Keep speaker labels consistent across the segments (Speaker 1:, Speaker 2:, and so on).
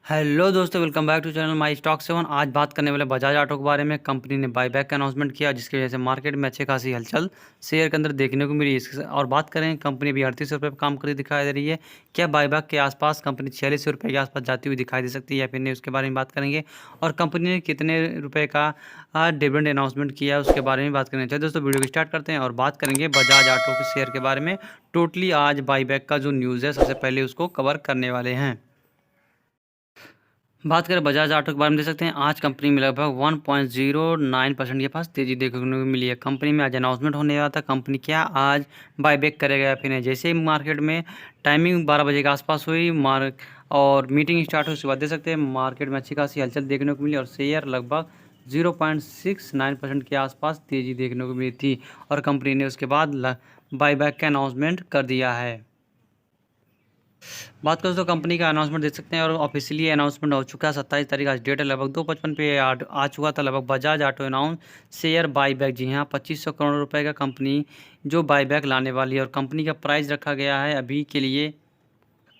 Speaker 1: Hello दोस्तों, welcome back to channel my stock 7। आज बात करने वाले बजाज ऑटो के बारे में। कंपनी ने बाईबैक का अनाउंसमेंट किया, जिसकी वजह से मार्केट में अच्छी खासी हलचल शेयर के अंदर देखने को मिली। और बात करें, कंपनी अभी 38 रुपये पर काम करती दिखाई दे रही है। क्या बाईबैक के आसपास कंपनी 46 रुपये के आसपास जाती हुई दिखाई दे सकती है या फिर नहीं, उसके बारे में बात करेंगे। और कंपनी ने कितने रुपये का डिविडेंड अनाउंसमेंट किया है उसके बारे में बात करेंगे। चलिए दोस्तों, वीडियो को स्टार्ट करते हैं और बात करेंगे बजाज ऑटो के शेयर के बारे में। टोटली आज बाईबैक का जो न्यूज़ है, सबसे पहले उसको कवर करने वाले हैं। बात करें बजाज ऑटो के बारे में, देख सकते हैं आज कंपनी में लगभग 1.09% के पास तेजी देखने को मिली है। कंपनी में आज अनाउंसमेंट होने वाला था, कंपनी क्या आज बाईबैक करेगा या फिर नहीं। जैसे ही मार्केट में टाइमिंग 12 बजे के आसपास हुई और मीटिंग स्टार्ट हुई, उसके बाद देख सकते हैं मार्केट में अच्छी खासी हलचल देखने को मिली और शेयर लगभग 0.69% के आसपास तेजी देखने को मिली थी। और कंपनी ने उसके बाद बाईबैक का अनाउंसमेंट कर दिया है। बात करें तो कंपनी का अनाउंसमेंट देख सकते हैं और ऑफिशियली अनाउंसमेंट हो चुका है। 27 तारीख आज डेट है, लगभग 2:55 पे आ चुका था। लगभग Bajaj auto announce share buyback, जी हाँ, 2500 करोड़ रुपए का कंपनी जो बाईबैक लाने वाली है। और कंपनी का प्राइस रखा गया है अभी के लिए,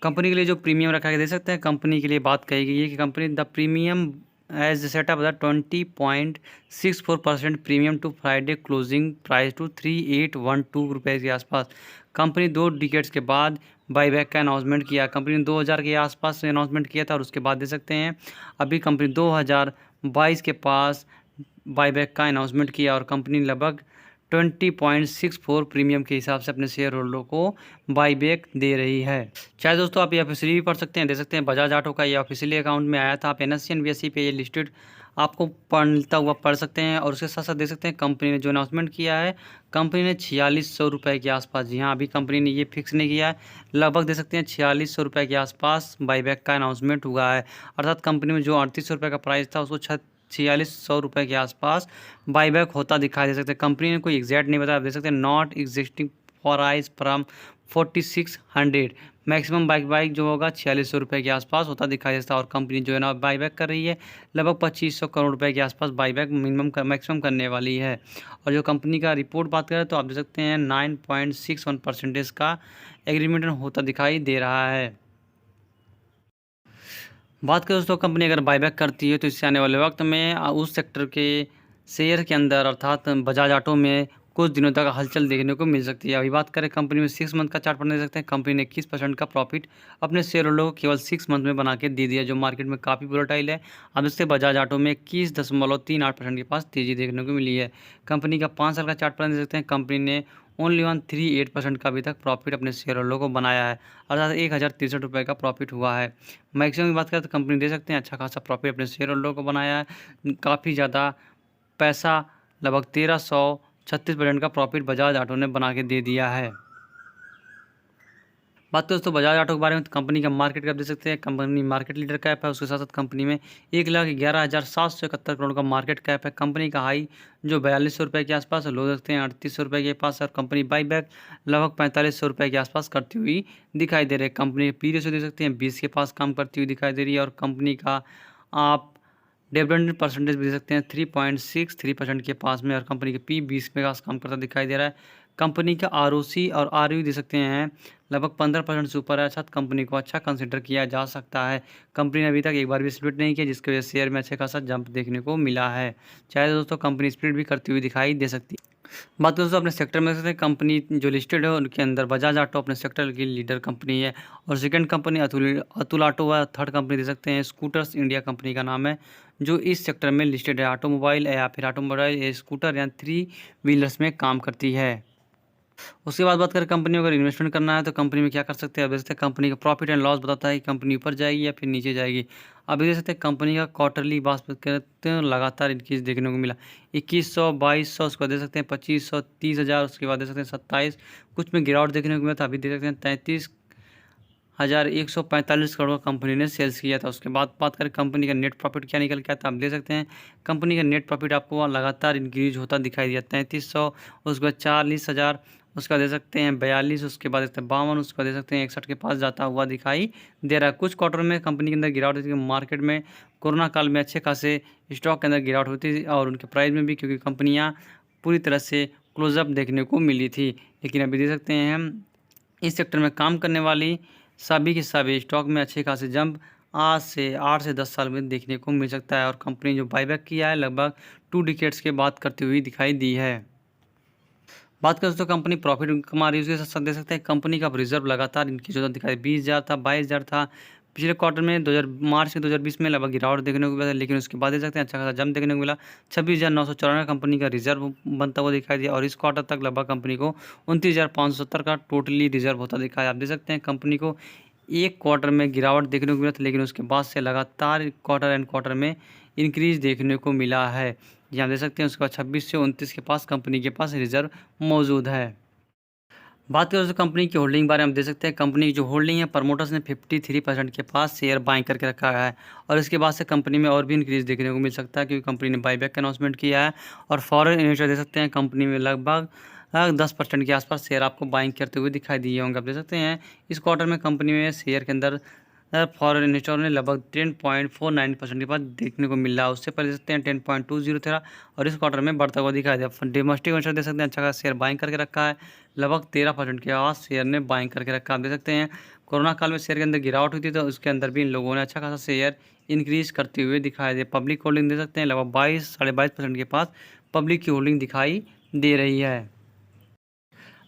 Speaker 1: कंपनी के लिए जो प्रीमियम रखा गया, देख सकते हैं कंपनी के लिए बात कही गई है कि company the premium as setup the 20.64% premium to Friday closing price to 3812 रुपये के आसपास। कंपनी 2 डिकेट्स के बाद बाईबैक का अनाउंसमेंट किया। कंपनी ने 2000 के आसपास से अनाउंसमेंट किया था और उसके बाद देख सकते हैं अभी कंपनी 2022 के पास बाईबैक का अनाउंसमेंट किया और कंपनी लगभग 20.64 प्रीमियम के हिसाब से अपने शेयर होल्डरों को बाईबैक दे रही है। चाहे दोस्तों आप ये ऑफिशियली भी पढ़ सकते हैं, देख सकते हैं बजाज ऑटो का ये ऑफिशियली अकाउंट में आया था। आप NSE और BSE पे ये लिस्टेड आपको पढ़ता हुआ पढ़ सकते हैं। और उसके साथ साथ देख सकते हैं कंपनी ने जो अनाउंसमेंट किया है, कंपनी ने 4600 रुपये के आसपास, जी हाँ, अभी कंपनी ने ये फिक्स नहीं किया है, लगभग देख सकते हैं 4600 रुपये के आसपास बाईबैक का अनाउंसमेंट हुआ है। अर्थात कंपनी में जो 3800 रुपये का प्राइस था, उसको 4600 रुपये के आसपास बाईबैक होता दिखाई दे सकता है। कंपनी ने कोई एग्जैक्ट नहीं बताया, आप देख सकते हैं not existing price from 4600, maximum buyback जो होगा 4600 रुपये के आसपास होता दिखाई देता है। और कंपनी जो है ना बाईबैक कर रही है, लगभग 2500 करोड़ रुपए के आसपास बाईबैक मैक्सिमम करने वाली है। और जो कंपनी का रिपोर्ट बात करें तो आप देख सकते हैं 9.61% का एग्रीमेंट होता दिखाई दे रहा है। बात करें दोस्तों, कंपनी अगर बाईबैक करती है तो इससे आने वाले वक्त में उस सेक्टर के शेयर के अंदर अर्थात बजाज ऑटो में कुछ दिनों तक हलचल देखने को मिल सकती है। अभी बात करें कंपनी में 6 मंथ का चार्ट पढ़ने दे सकते हैं। कंपनी ने 21% का प्रॉफिट अपने शेयर होल्डर को केवल 6 मंथ में बना के दे दिया, जो मार्केट में काफ़ी वोलेटाइल है। अब इससे बजाज ऑटो में 21.38% के पास तेजी देखने को मिली है। कंपनी का 5 साल का चार्ट पढ़ने दे सकते हैं। कंपनी ने ओनली 138% का अभी तक प्रॉफिट अपने शेयर होल्डर को बनाया है, अर्थात 1063 रुपये का प्रॉफिट हुआ है। मैक्सिमम की बात करें तो कंपनी दे सकते हैं अच्छा खासा प्रॉफिट अपने शेयर होल्डर को बनाया है, काफ़ी ज़्यादा पैसा, लगभग 1336% का प्रॉफिट बजाज ऑटो ने बना के दे दिया है। बात करें दोस्तों बजाज ऑटो के बारे में तो कंपनी का मार्केट कैप देख सकते हैं, कंपनी मार्केट लीडर कैप है। उसके साथ साथ कंपनी में 1,11,771 करोड़ का मार्केट कैप है। कंपनी का हाई जो 4200 रुपये के आसपास है, लो देखते हैं 3800 रुपये के पास। और कंपनी बाईबैक लगभग 4500 रुपये के आसपास करती हुई दिखाई दे रही है। कंपनी पी रेशियो देख सकते हैं 20 के पास काम करती हुई दिखाई दे रही है। और कंपनी का आप डिविडेंड परसेंटेज भी दे सकते हैं 3.63% के पास में। और कंपनी के P20 में काम करता दिखाई दे रहा है। कंपनी का ROC और ROE दे सकते हैं लगभग 15% से ऊपर है, अर्थात कंपनी को अच्छा कंसिडर किया जा सकता है। कंपनी ने अभी तक एक बार भी स्प्लिट नहीं किया, जिसकी वजह से शेयर में अच्छे खासा जंप देखने को मिला है। चाहे दोस्तों कंपनी स्प्लिट भी करती हुई दिखाई दे सकती है। बात करें दोस्तों अपने सेक्टर में से कंपनी जो लिस्टेड है उनके अंदर बजाज ऑटो अपने सेक्टर की लीडर कंपनी है। और सेकंड कंपनी अतुल ऑटो है। थर्ड कंपनी दे सकते हैं स्कूटर्स इंडिया कंपनी का नाम है, जो इस सेक्टर में लिस्टेड है। ऑटोमोबाइल या फिर ऑटोमोबाइल या स्कूटर या 3 व्हीलर्स में काम करती है। उसके बाद बात करें कंपनी में अगर इन्वेस्टमेंट करना है तो कंपनी में क्या कर सकते हैं। अब देख सकते हैं कंपनी का प्रॉफिट एंड लॉस बताता है कि कंपनी ऊपर जाएगी या फिर नीचे जाएगी। अभी देख सकते हैं कंपनी का क्वार्टरली बात करते हैं लगातार इंक्रीज देखने को मिला, 2100, 2200, उसके बाद देख सकते हैं 2500, 30,000, उसके बाद देख सकते हैं 27, कुछ में गिरावट देखने को मिला था। अभी देख सकते हैं 33,145 करोड़ का कंपनी ने सेल्स किया था। उसके बाद बात करें कंपनी का नेट प्रॉफिट क्या निकल के आता है, आप देख सकते हैं कंपनी का नेट प्रॉफिट आपको लगातार इंक्रीज होता दिखाई दिया, 3300, उसके बाद 40,000, उसका दे सकते हैं 42, उसके बाद देखते हैं 52, उसका दे सकते हैं 61 के पास जाता हुआ दिखाई दे रहा है। कुछ क्वार्टर में कंपनी के अंदर गिरावट होती है, मार्केट में कोरोना काल में अच्छे खासे स्टॉक के अंदर गिरावट होती थी और उनके प्राइस में भी, क्योंकि कंपनियां पूरी तरह से क्लोजअप देखने को मिली थी। लेकिन अभी देख सकते हैं हम इस सेक्टर में काम करने वाली सभी के सभी स्टॉक में अच्छे खासे जंप आज से 8 से 10 साल में देखने को मिल सकता है। और कंपनी जो बायबैक किया है लगभग 2 डिकेड्स के बाद करती हुई दिखाई दी है। बात करें दोस्तों कंपनी प्रॉफिट कमा रही है, उसके साथ साथ देख सकते हैं कंपनी का रिजर्व लगातार इनकी जो दिखाई 20,000 था, 22,000 था। पिछले क्वार्टर में 2000 मार्च के 2020 में लगभग गिरावट देखने को मिला, लेकिन उसके बाद देख सकते हैं अच्छा खासा जंप देखने को मिला। 26,994 कंपनी का रिजर्व बनता हुआ दिखाई दिया और इस क्वार्टर तक लगभग कंपनी को 29,570 का टोटली रिजर्व होता दिखाया। आप देख सकते हैं कंपनी को एक क्वार्टर में गिरावट देखने को मिला था, लेकिन उसके बाद से लगातार क्वार्टर एंड क्वार्टर में इंक्रीज देखने को मिला है। यहाँ देख सकते हैं उसके बाद 26 से 29 के पास कंपनी के पास रिजर्व मौजूद है। बात करें तो कंपनी की होल्डिंग बारे में हम देख सकते हैं कंपनी की जो होल्डिंग है प्रमोटर्स ने 53% के पास शेयर बाइंग करके रखा है और इसके बाद से कंपनी में और भी इंक्रीज देखने को मिल सकता है क्योंकि कंपनी ने बाईबैक का अनाउंसमेंट किया है। और फॉरेन इन्वेस्टर देख सकते हैं कंपनी में लगभग 10% के आसपास शेयर आपको बाइंग करते हुए दिखाई दिए होंगे। आप देख सकते हैं इस क्वार्टर में कंपनी में शेयर के अंदर फॉरेन इन्वेस्टर ने लगभग 10.49% के पास देखने को मिल रहा है। उससे पहले सकते हैं 10.20 था और इस क्वार्टर में बढ़ता हुआ दिखाई दिया। डोमेस्टिक इन्वेस्टर देख सकते हैं अच्छा खासा शेयर बाइंग करके रखा है, लगभग 13% के आस शेयर ने बाइंग करके रखा। आप देख सकते हैं कोरोना काल में शेयर के अंदर गिरावट हुई थी तो उसके अंदर भी इन लोगों ने अच्छा खासा शेयर इंक्रीज करते हुए दिखाई दे। पब्लिक होल्डिंग देख सकते हैं लगभग 22-22.5% के पास पब्लिक की होल्डिंग दिखाई दे रही है।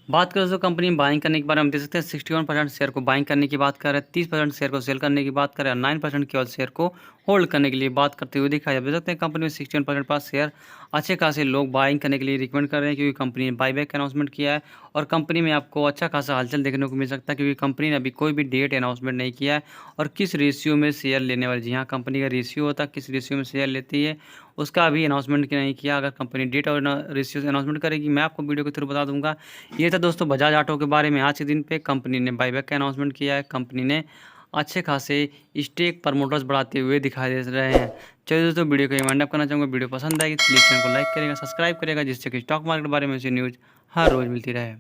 Speaker 1: बात करें तो कंपनी में बाइंग करने के बारे में हम देख सकते हैं 61% शेयर को बाइंग करने की बात कर रहे हैं, 30% शेयर को सेल करने की बात कर रहे हैं, 9% केवल शेयर को होल्ड करने के लिए बात करते हुए दिखाई देख सकते हैं कंपनी में 61% पास शेयर अच्छे खासे लोग बाइंग करने के लिए रिकमेंड कर रहे हैं क्योंकि कंपनी ने बाईबैक का अनाउंसमेंट किया है। और कंपनी में आपको अच्छा खासा हलचल देखने को मिल सकता है क्योंकि कंपनी ने अभी कोई भी डेट अनाउंसमेंट नहीं किया है और किस रेशियो में शेयर लेने वाले, जी हाँ कंपनी का रेशियो होता है किस रेशियो में शेयर लेती है उसका अभी अनाउंसमेंट नहीं किया। अगर कंपनी डेट और रेशियो अनाउंसमेंट करेगी मैं आपको वीडियो के थ्रू बता दूंगा। ये था दोस्तों बजाज ऑटो के बारे में आज के दिन पे कंपनी ने बाईबैक का अनाउंसमेंट किया है। कंपनी ने अच्छे खासे स्टेक प्रमोटर्स बढ़ाते हुए दिखाई दे रहे हैं। चलिए दोस्तों वीडियो को वाइंड अप करना चाहूँगा, वीडियो पसंद आएगी तो प्लीज़ चैनल को लाइक करेगा, सब्सक्राइब करेगा जिससे कि स्टॉक मार्केट के बारे में से न्यूज़ हर रोज़ मिलती रहे।